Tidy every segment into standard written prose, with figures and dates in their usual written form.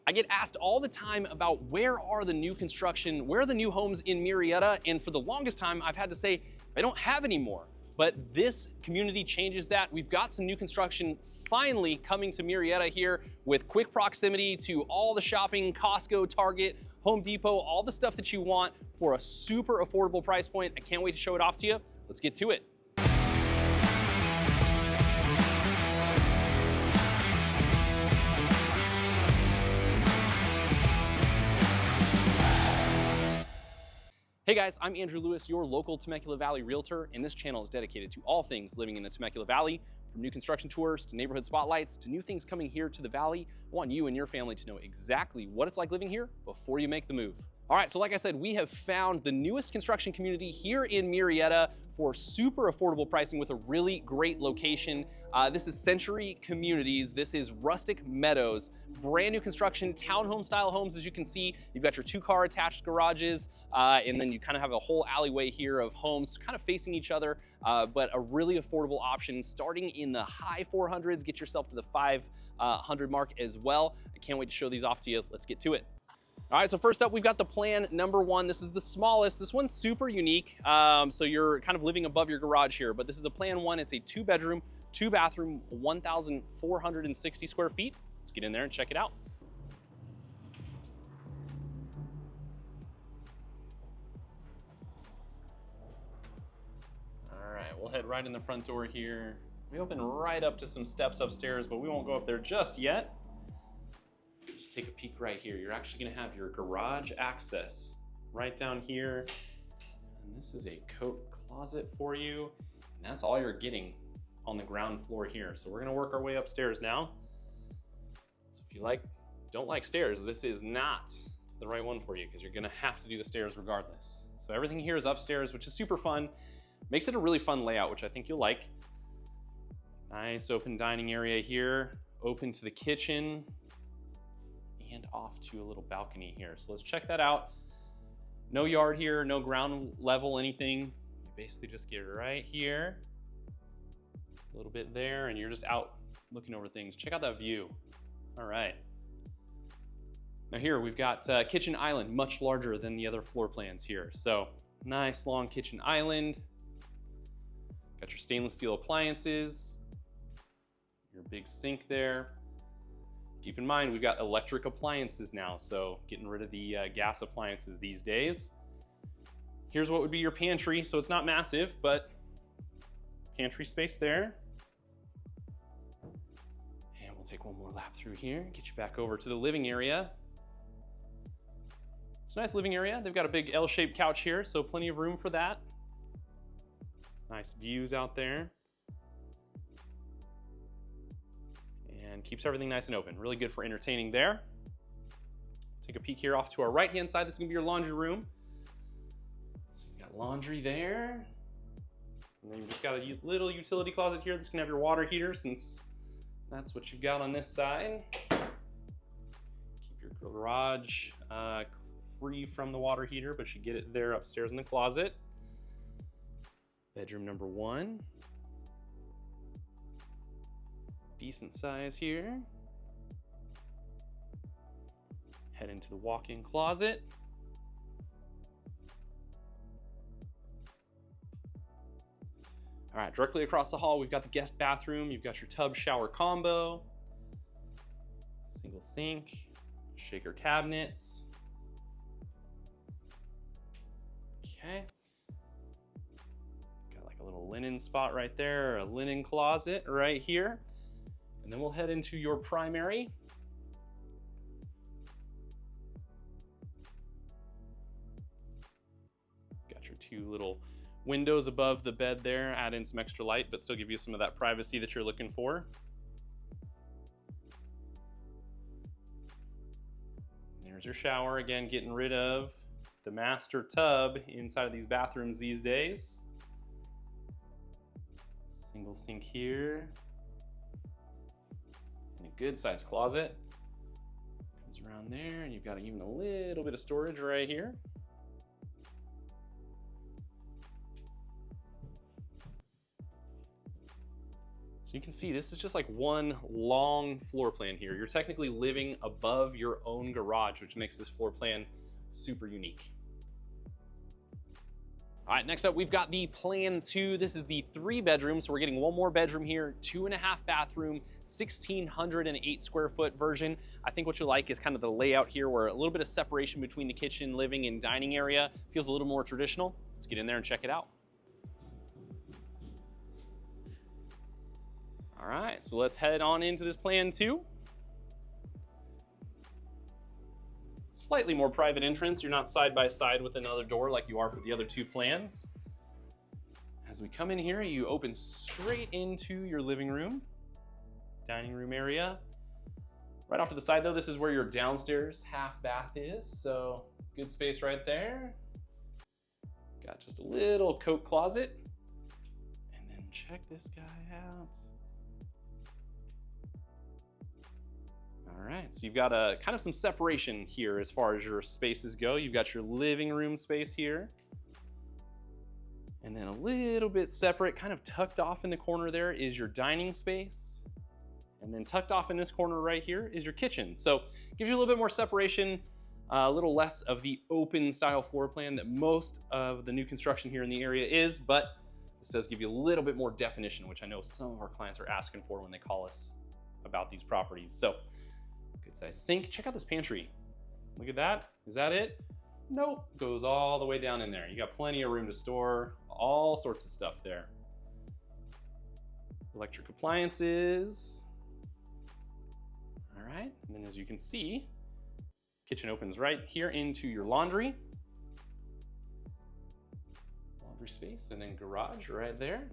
I get asked all the time about where are the new construction, where are the new homes in Murrieta, and for the longest time I've had to say I don't have any more. But this community changes that. We've got some new construction finally coming to Murrieta here with quick proximity to all the shopping, Costco, Target, Home Depot, all the stuff that you want for a super affordable price point. I can't wait to show it off to you. Let's get to it. Hey guys, I'm Andrew Lewis, your local Temecula Valley realtor, and this channel is dedicated to all things living in the Temecula Valley, from new construction tours to neighborhood spotlights to new things coming here to the valley. I want you and your family to know exactly what it's like living here before you make the move. All right, so like I said, we have found the newest construction community here in Murrieta for super affordable pricing with a really great location. This is Century Communities. This is Rustic Meadows. Brand new construction, townhome style homes. As you can see, you've got your 2-car attached garages, and then you kind of have a whole alleyway here of homes kind of facing each other, but a really affordable option starting in the high 400s. Get yourself to the 500 mark as well. I can't wait to show these off to you. Let's get to it. All right, so first up, we've got the plan number 1. This is the smallest. This one's super unique. So you're kind of living above your garage here, but this is a plan 1. It's a 2-bedroom, 2-bathroom, 1,460 square feet. Let's get in there and check it out. All right, we'll head right in the front door here. We open right up to some steps upstairs, but we won't go up there just yet. Just take a peek right here. You're actually gonna have your garage access right down here. And this is a coat closet for you. And that's all you're getting on the ground floor here. So we're gonna work our way upstairs now. So if you don't like stairs, this is not the right one for you because you're gonna have to do the stairs regardless. So everything here is upstairs, which is super fun. Makes it a really fun layout, which I think you'll like. Nice open dining area here, open to the kitchen, and off to a little balcony here. So let's check that out. No yard here, no ground level, anything. You basically just get right here, a little bit there, and you're just out looking over things. Check out that view. All right. Now here we've got kitchen island, much larger than the other floor plans here. So nice long kitchen island. Got your stainless steel appliances, your big sink there. Keep in mind, we've got electric appliances now, so getting rid of the gas appliances these days. Here's what would be your pantry. So it's not massive, but pantry space there. And we'll take one more lap through here, get you back over to the living area. It's a nice living area. They've got a big L-shaped couch here, so plenty of room for that. Nice views out there. And keeps everything nice and open. Really good for entertaining there. Take a peek here off to our right-hand side. This is gonna be your laundry room. So you got laundry there. And then you've just got a little utility closet here that's gonna have your water heater since that's what you've got on this side. Keep your garage free from the water heater, but you get it there upstairs in the closet. Bedroom number 1. Decent size here. Head into the walk-in closet. All right, directly across the hall, we've got the guest bathroom. You've got your tub shower combo, single sink, shaker cabinets. Okay. Got like a little linen spot right there, a linen closet right here. And then we'll head into your primary. Got your 2 little windows above the bed there, add in some extra light, but still give you some of that privacy that you're looking for. There's your shower, again, getting rid of the master tub inside of these bathrooms these days. Single sink here. And a good sized closet. Comes around there, and you've got even a little bit of storage right here. So you can see this is just like one long floor plan here. You're technically living above your own garage, which makes this floor plan super unique. All right, next up, we've got the Plan 2. This is the 3-bedroom, so we're getting one more bedroom here, 2.5 bathroom, 1,608 square foot version. I think what you like is kind of the layout here, where a little bit of separation between the kitchen, living, and dining area feels a little more traditional. Let's get in there and check it out. All right, so let's head on into this Plan 2. Slightly more private entrance. You're not side by side with another door like you are for the other 2 plans. As we come in here, you open straight into your living room, dining room area. Right off to the side though, this is where your downstairs half bath is, so good space right there. Got just a little coat closet. And then check this guy out. All right, so you've got a kind of some separation here as far as your spaces go. You've got your living room space here. And then a little bit separate, kind of tucked off in the corner there is your dining space. And then tucked off in this corner right here is your kitchen. So it gives you a little bit more separation, a little less of the open style floor plan that most of the new construction here in the area is, but this does give you a little bit more definition, which I know some of our clients are asking for when they call us about these properties. So good size sink. Check out this pantry. Look at that. Is that it? Nope. Goes all the way down in there. You got plenty of room to store all sorts of stuff there. Electric appliances. All right. And then as you can see, kitchen opens right here into your laundry space, and then garage right there.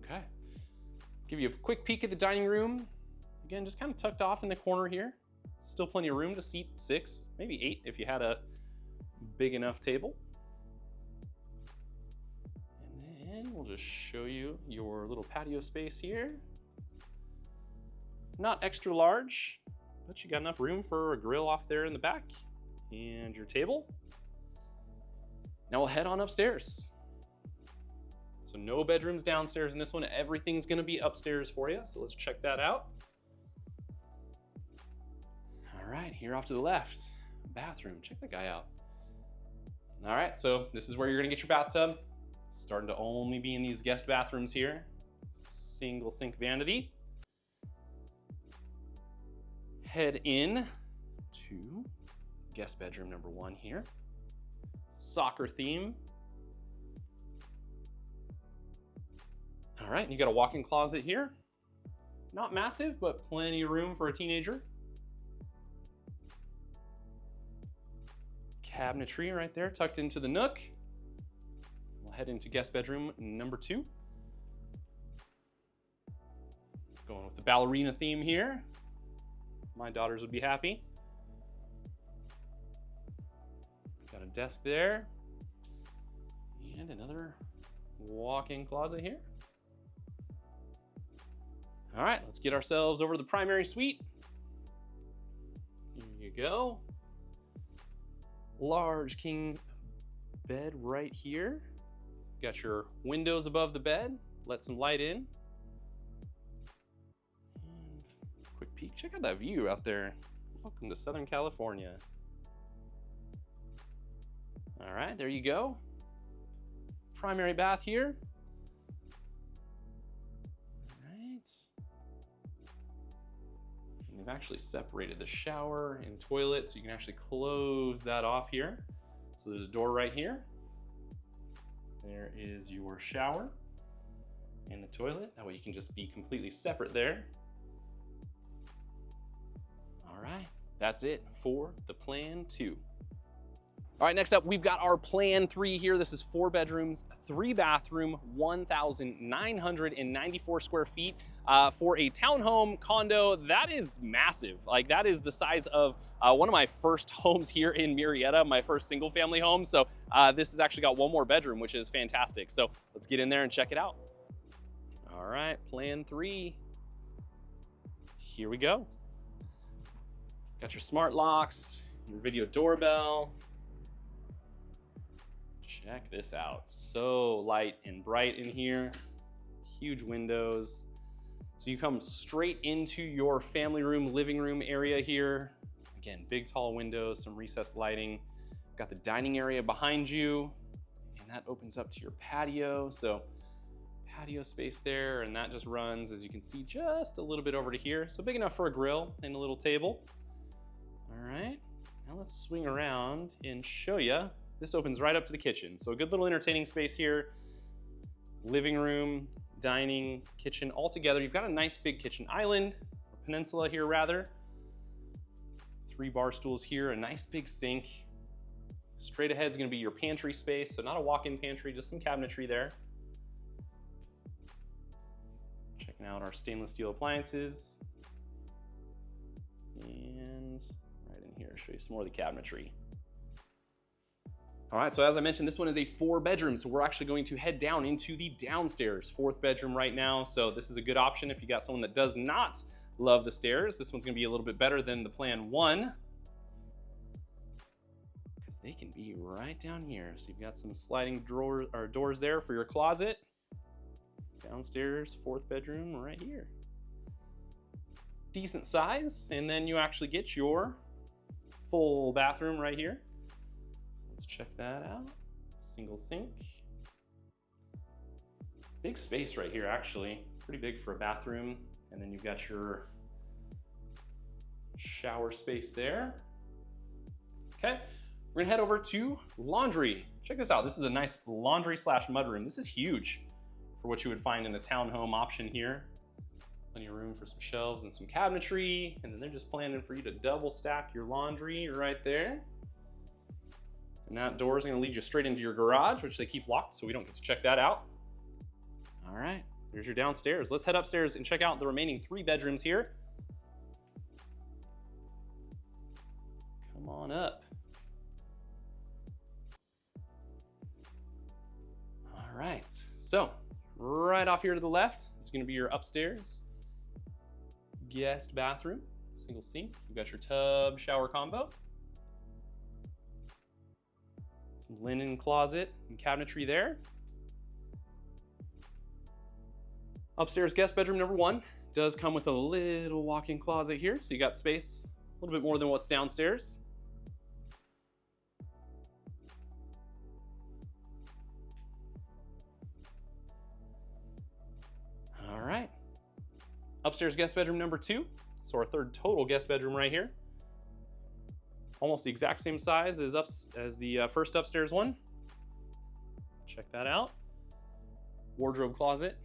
Okay. Give you a quick peek at the dining room. Again, just kind of tucked off in the corner here. Still plenty of room to seat 6, maybe 8 if you had a big enough table. And then we'll just show you your little patio space here. Not extra large, but you got enough room for a grill off there in the back and your table. Now we'll head on upstairs. So no bedrooms downstairs in this one. Everything's gonna be upstairs for you. So let's check that out. All right, here off to the left, bathroom. Check that guy out. All right, so this is where you're gonna get your bathtub. Starting to only be in these guest bathrooms here. Single sink vanity. Head in to guest bedroom number 1 here. Soccer theme. All right, and you got a walk-in closet here. Not massive, but plenty of room for a teenager. Cabinetry right there, tucked into the nook. We'll head into guest bedroom number 2. Going with the ballerina theme here. My daughters would be happy. Got a desk there. And another walk-in closet here. All right, let's get ourselves over to the primary suite. Here you go. Large king bed right here. Got your windows above the bed. Let some light in. And quick peek. Check out that view out there. Welcome to Southern California. All right, there you go. Primary bath here. They've actually separated the shower and toilet, so you can actually close that off here. So there's a door right here. There is your shower and the toilet. That way you can just be completely separate there. All right, that's it for the Plan 2. All right, next up, we've got our Plan 3 here. This is 4 bedrooms, 3 bathroom, 1,994 square feet. For a townhome condo, that is massive. Like, that is the size of one of my first homes here in Murrieta, my first single family home. So this has actually got 1 more bedroom, which is fantastic. So let's get in there and check it out. All right, Plan 3. Here we go. Got your smart locks, your video doorbell. Check this out. So light and bright in here. huge windows. So you come straight into your family room, living room area here. Again, big tall windows, some recessed lighting. Got the dining area behind you, and that opens up to your patio. So patio space there, and that just runs, as you can see, just a little bit over to here. So big enough for a grill and a little table. All right, now let's swing around and show you. This opens right up to the kitchen. So a good little entertaining space here. Living room, dining, kitchen all together. You've got a nice big kitchen island, or peninsula here rather. 3 bar stools here, a nice big sink. Straight ahead is gonna be your pantry space, so not a walk-in pantry, just some cabinetry there. Checking out our stainless steel appliances. And right in here, show you some more of the cabinetry. All right, so as I mentioned, this one is a 4-bedroom, so we're actually going to head down into the downstairs, 4th bedroom right now. So this is a good option if you got someone that does not love the stairs. This one's gonna be a little bit better than the plan 1, because they can be right down here. So you've got some sliding drawers or doors there for your closet. Downstairs, 4th bedroom right here. Decent size, and then you actually get your full bathroom right here. Let's check that out. Single sink. Big space right here, actually. Pretty big for a bathroom. And then you've got your shower space there. Okay, we're gonna head over to laundry. Check this out. This is a nice laundry / mudroom. This is huge for what you would find in a townhome option here. Plenty of room for some shelves and some cabinetry. And then they're just planning for you to double stack your laundry right there. And that door is going to lead you straight into your garage, which they keep locked, so we don't get to check that out. All right, there's your downstairs. Let's head upstairs and check out the remaining 3 bedrooms here. Come on up. All right, so right off here to the left is going to be your upstairs guest bathroom, single sink. You've got your tub shower combo. Linen closet and cabinetry there. Upstairs guest bedroom number 1 does come with a little walk-in closet here, so you got space a little bit more than what's downstairs. All right, upstairs guest bedroom number 2, so our 3rd total guest bedroom right here. Almost the exact same size as the first upstairs one. Check that out. Wardrobe closet.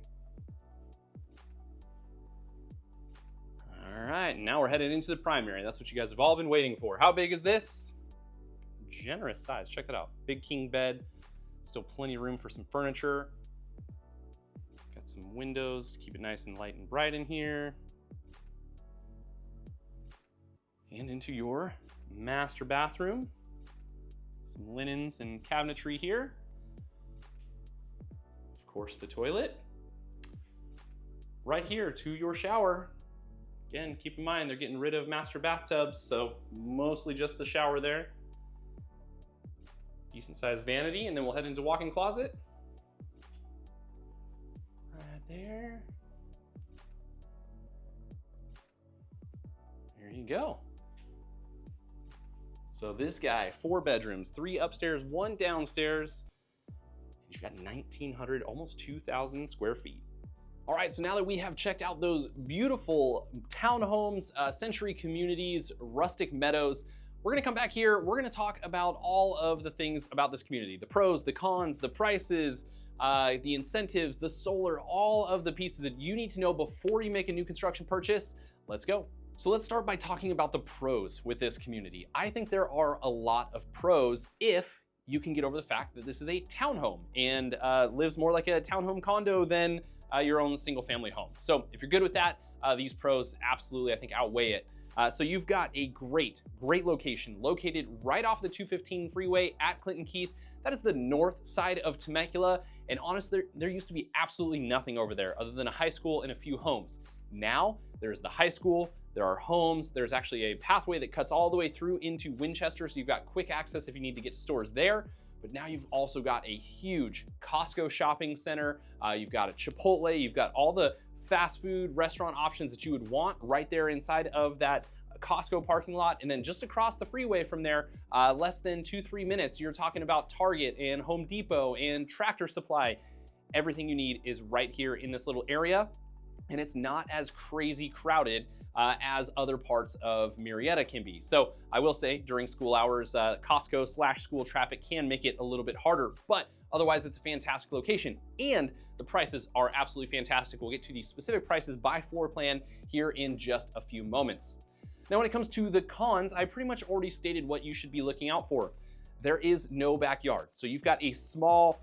All right, now we're headed into the primary. That's what you guys have all been waiting for. How big is this? Generous size, check that out. Big king bed, still plenty of room for some furniture. Got some windows to keep it nice and light and bright in here. And into your master bathroom. Some linens and cabinetry here. Of course, the toilet. Right here to your shower. Again, keep in mind, they're getting rid of master bathtubs, so mostly just the shower there. Decent sized vanity, and then we'll head into walk-in closet. Right there. There you go. So this guy, 4 bedrooms, 3 upstairs, 1 downstairs. You've got 1,900, almost 2,000 square feet. All right, so now that we have checked out those beautiful townhomes, Century Communities, Rustic Meadows, we're gonna come back here, we're gonna talk about all of the things about this community, the pros, the cons, the prices, the incentives, the solar, all of the pieces that you need to know before you make a new construction purchase. Let's go. So let's start by talking about the pros with this community. I think there are a lot of pros if you can get over the fact that this is a townhome and lives more like a townhome condo than your own single family home. So if you're good with that, these pros absolutely, I think, outweigh it. So you've got a great location located right off the 215 freeway at Clinton Keith. That is the north side of Temecula. And honestly, there used to be absolutely nothing over there other than a high school and a few homes. Now there's the high school, there are homes, there's actually a pathway that cuts all the way through into Winchester, so you've got quick access if you need to get to stores there. but now you've also got a huge Costco shopping center. You've got a Chipotle, you've got all the fast food restaurant options that you would want right there inside of that Costco parking lot. And then just across the freeway from there, less than 2-3 minutes, you're talking about Target and Home Depot and Tractor Supply. Everything you need is right here in this little area. And it's not as crazy crowded as other parts of Murrieta can be. So I will say during school hours, Costco/school traffic can make it a little bit harder, but otherwise it's a fantastic location and the prices are absolutely fantastic. We'll get to the specific prices by floor plan here in just a few moments. Now, when it comes to the cons, I pretty much already stated what you should be looking out for. There is no backyard. So you've got a small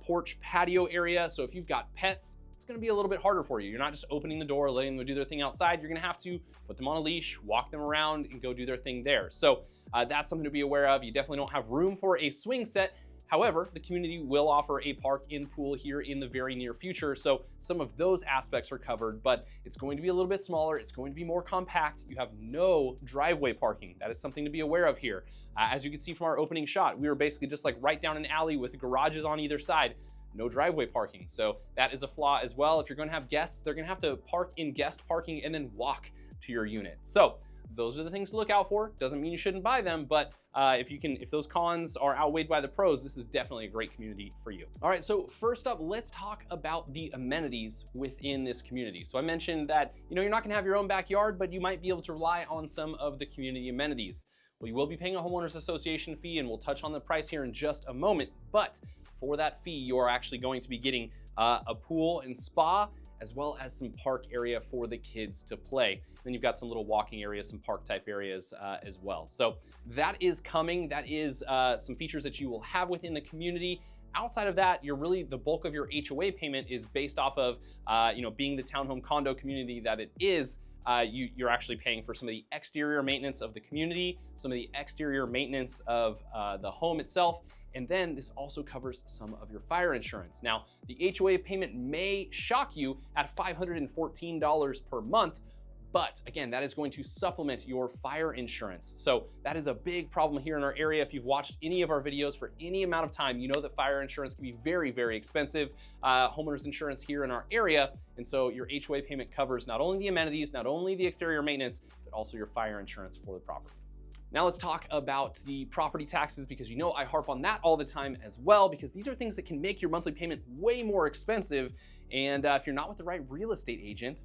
porch patio area. So if you've got pets, it's gonna be a little bit harder for you. You're not just opening the door, letting them do their thing outside. You're gonna have to put them on a leash, walk them around and go do their thing there. So that's something to be aware of. You definitely don't have room for a swing set. However, the community will offer a park-in pool here in the very near future. So some of those aspects are covered, but it's going to be a little bit smaller. It's going to be more compact. You have no driveway parking. That is something to be aware of here. As you can see from our opening shot, we were basically just like right down an alley with garages on either side. No driveway parking. So that is a flaw as well. If you're gonna have guests, they're gonna have to park in guest parking and then walk to your unit. So those are the things to look out for. Doesn't mean you shouldn't buy them, but if those cons are outweighed by the pros, this is definitely a great community for you. All right, so first up, let's talk about the amenities within this community. So I mentioned that, you're not gonna have your own backyard, but you might be able to rely on some of the community amenities. Well, you will be paying a homeowners association fee, and we'll touch on the price here in just a moment, but for that fee, you are actually going to be getting a pool and spa, as well as some park area for the kids to play. Then you've got some little walking areas, some park type areas as well. So that is coming. That is some features that you will have within the community. Outside of that, the bulk of your HOA payment is based off of, being the townhome condo community that it is. You're actually paying for some of the exterior maintenance of the community, some of the exterior maintenance of the home itself, and then this also covers some of your fire insurance. Now, the HOA payment may shock you at $514 per month, but again, that is going to supplement your fire insurance. So that is a big problem here in our area. If you've watched any of our videos for any amount of time, you know that fire insurance can be very, very expensive. Homeowners insurance here in our area. And so your HOA payment covers not only the amenities, not only the exterior maintenance, but also your fire insurance for the property. Now let's talk about the property taxes, because I harp on that all the time as well, because these are things that can make your monthly payment way more expensive. And if you're not with the right real estate agent,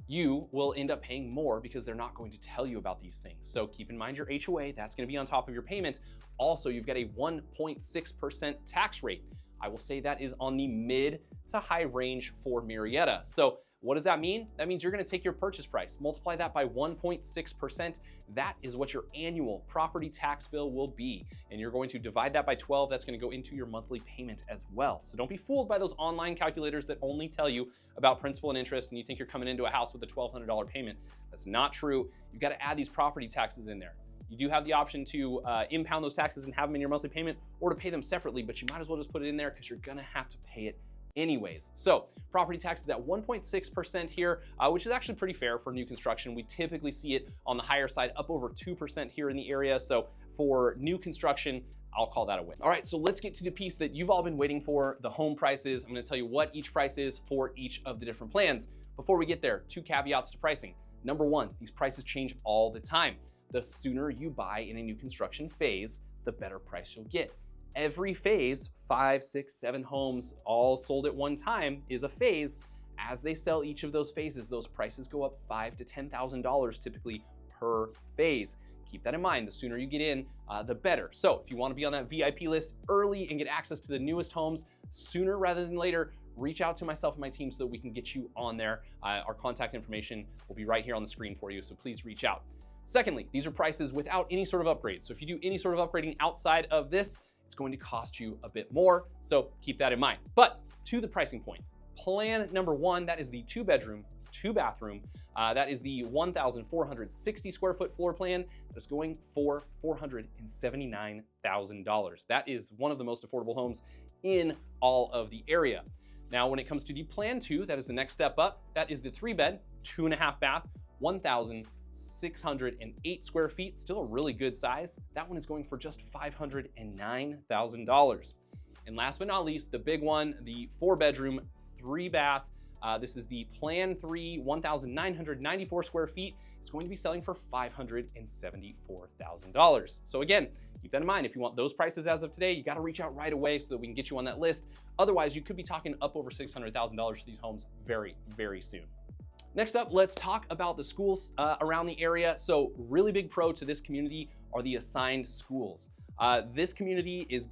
you will end up paying more because they're not going to tell you about these things. So keep in mind your HOA, that's gonna be on top of your payment. Also, you've got a 1.6% tax rate. I will say that is on the mid to high range for Murrieta. So what does that mean? That means you're gonna take your purchase price, multiply that by 1.6%. That is what your annual property tax bill will be. And you're going to divide that by 12. That's gonna go into your monthly payment as well. So don't be fooled by those online calculators that only tell you about principal and interest and you think you're coming into a house with a $1,200 payment. That's not true. You've got to add these property taxes in there. You do have the option to impound those taxes and have them in your monthly payment, or to pay them separately, but you might as well just put it in there because you're gonna have to pay it anyways. So property taxes at 1.6% here, which is actually pretty fair for new construction. We typically see it on the higher side, up over 2% here in the area. So for new construction, I'll call that a win. All right, so let's get to the piece that you've all been waiting for, the home prices. I'm gonna tell you what each price is for each of the different plans. Before we get there, 2 caveats to pricing. Number 1, these prices change all the time. The sooner you buy in a new construction phase, the better price you'll get. Every phase, 5, 6, 7 homes all sold at one time is a phase. As they sell each of those phases, those prices go up $5,000 to $10,000 typically per phase. Keep that in mind. The sooner you get in, the better. So if you want to be on that VIP list early and get access to the newest homes sooner rather than later, reach out to myself and my team so that we can get you on there. Our contact information will be right here on the screen for you, so please reach out. Secondly, these are prices without any sort of upgrade. So if you do any sort of upgrading outside of this, it's going to cost you a bit more. So keep that in mind. But to the pricing point, plan number 1, that is the 2-bedroom, 2-bathroom. That is the 1,460 square foot floor plan. That is going for $479,000. That is one of the most affordable homes in all of the area. Now, when it comes to the plan 2, that is the next step up. That is the 3-bed, 2.5 bath, $1,600 608 square feet, still a really good size. That one is going for just $509,000. And last but not least, the big one, the 4-bedroom, 3-bath. This is the Plan 3, 1,994 square feet. It's going to be selling for $574,000. So again, keep that in mind. If you want those prices as of today, you got to reach out right away so that we can get you on that list. Otherwise, you could be talking up over $600,000 for these homes very, very soon. Next up, let's talk about the schools around the area. So really big pro to this community are the assigned schools. This community is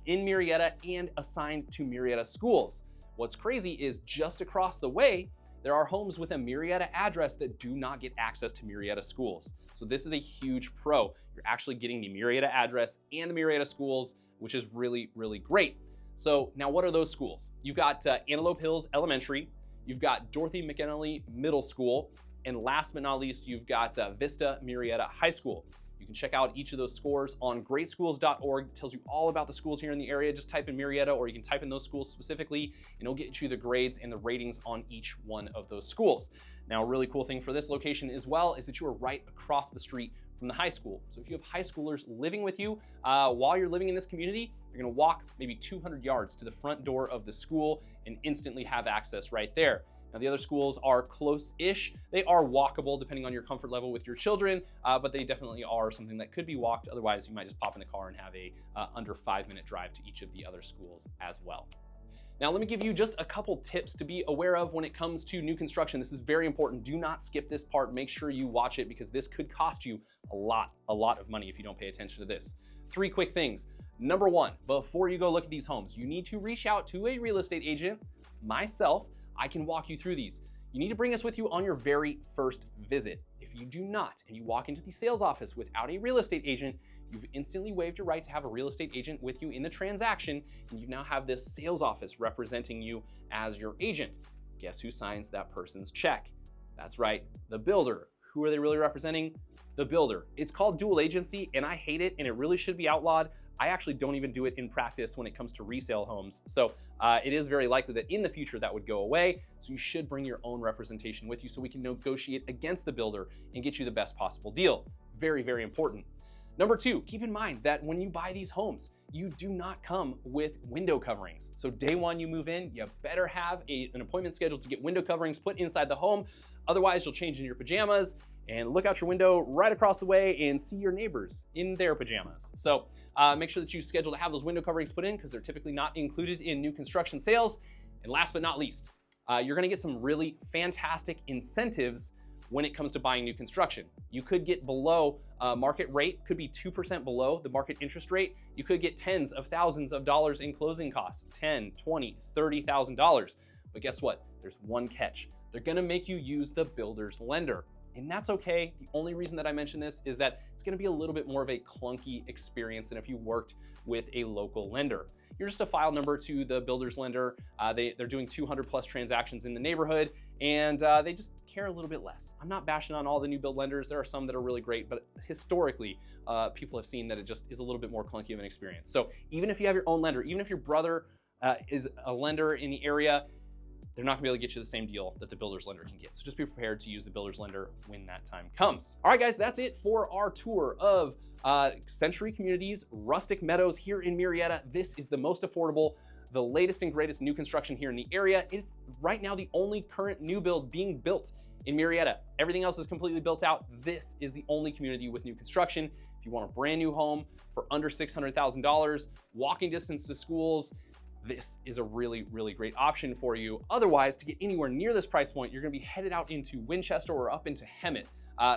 in Murrieta and assigned to Murrieta schools. What's crazy is just across the way, there are homes with a Murrieta address that do not get access to Murrieta schools. So this is a huge pro. You're actually getting the Murrieta address and the Murrieta schools, which is really, really great. So now what are those schools? You've got Antelope Hills Elementary, you've got Dorothy McEnally Middle School, and last but not least, you've got Vista Murrieta High School. You can check out each of those scores on greatschools.org. It tells you all about the schools here in the area. Just type in Murrieta, or you can type in those schools specifically, and it'll get you the grades and the ratings on each one of those schools. Now, a really cool thing for this location as well is that you are right across the street from the high school. So if you have high schoolers living with you while you're living in this community, you're gonna walk maybe 200 yards to the front door of the school and instantly have access right there. Now, the other schools are close-ish. They are walkable depending on your comfort level with your children, but they definitely are something that could be walked. Otherwise, you might just pop in the car and have a under 5-minute drive to each of the other schools as well. Now, let me give you just a couple tips to be aware of when it comes to new construction. This is very important. Do not skip this part. Make sure you watch it because this could cost you a lot of money if you don't pay attention to this. 3 quick things. Number 1, before you go look at these homes, you need to reach out to a real estate agent, myself. I can walk you through these. You need to bring us with you on your very first visit. If you do not, and you walk into the sales office without a real estate agent, you've instantly waived your right to have a real estate agent with you in the transaction, and you now have this sales office representing you as your agent. Guess who signs that person's check? That's right, the builder. Who are they really representing? The builder. It's called dual agency, and I hate it, and it really should be outlawed. I actually don't even do it in practice when it comes to resale homes. So it is very likely that in the future that would go away. So you should bring your own representation with you so we can negotiate against the builder and get you the best possible deal. Very, very important. Number 2, keep in mind that when you buy these homes, you do not come with window coverings. So day 1 you move in, you better have an appointment scheduled to get window coverings put inside the home. Otherwise, you'll change in your pajamas and look out your window right across the way and see your neighbors in their pajamas. So make sure that you schedule to have those window coverings put in because they're typically not included in new construction sales. And last but not least, you're gonna get some really fantastic incentives when it comes to buying new construction. You could get below market rate, could be 2% below the market interest rate. You could get tens of thousands of dollars in closing costs, $10,000, $20,000, $30,000. But guess what? There's one catch. They're gonna make you use the builder's lender. And that's okay. The only reason that I mention this is that it's gonna be a little bit more of a clunky experience than if you worked with a local lender. You're just a file number to the builder's lender. They're doing 200+ transactions in the neighborhood, and they just care a little bit less. I'm not bashing on all the new build lenders. There are some that are really great, but historically, people have seen that it just is a little bit more clunky of an experience. So even if you have your own lender, even if your brother is a lender in the area, they're not gonna be able to get you the same deal that the builder's lender can get. So just be prepared to use the builder's lender when that time comes. All right, guys, that's it for our tour of Century Communities, Rustic Meadows here in Murrieta. This is the most affordable, the latest and greatest new construction here in the area. It's right now the only current new build being built in Murrieta. Everything else is completely built out. This is the only community with new construction. If you want a brand new home for under $600,000, walking distance to schools, this is a really, really great option for you. Otherwise, to get anywhere near this price point, you're gonna be headed out into Winchester or up into Hemet.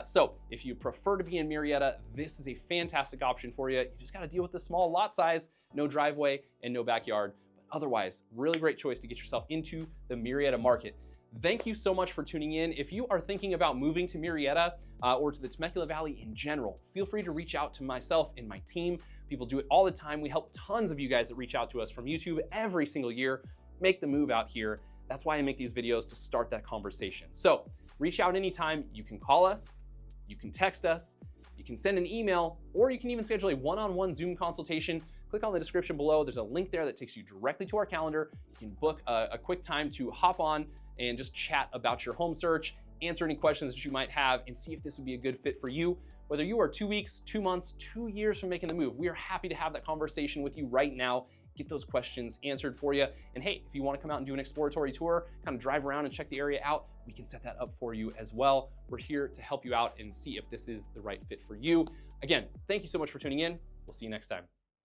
So if you prefer to be in Murrieta, this is a fantastic option for you. You just gotta deal with the small lot size, no driveway, and no backyard. But otherwise, really great choice to get yourself into the Murrieta market. Thank you so much for tuning in. If you are thinking about moving to Murrieta or to the Temecula Valley in general, feel free to reach out to myself and my team. People do it all the time. We help tons of you guys that reach out to us from YouTube every single year make the move out here. That's why I make these videos, to start that conversation. So reach out anytime. You can call us, you can text us, you can send an email, or you can even schedule a one-on-one Zoom consultation. Click on the description below. There's a link there that takes you directly to our calendar. You can book a quick time to hop on and just chat about your home search answer any questions that you might have, and see if this would be a good fit for you. Whether you are 2 weeks, 2 months, 2 years from making the move, we are happy to have that conversation with you right now, get those questions answered for you. And hey, if you want to come out and do an exploratory tour, kind of drive around and check the area out, we can set that up for you as well. We're here to help you out and see if this is the right fit for you. Again, thank you so much for tuning in. We'll see you next time.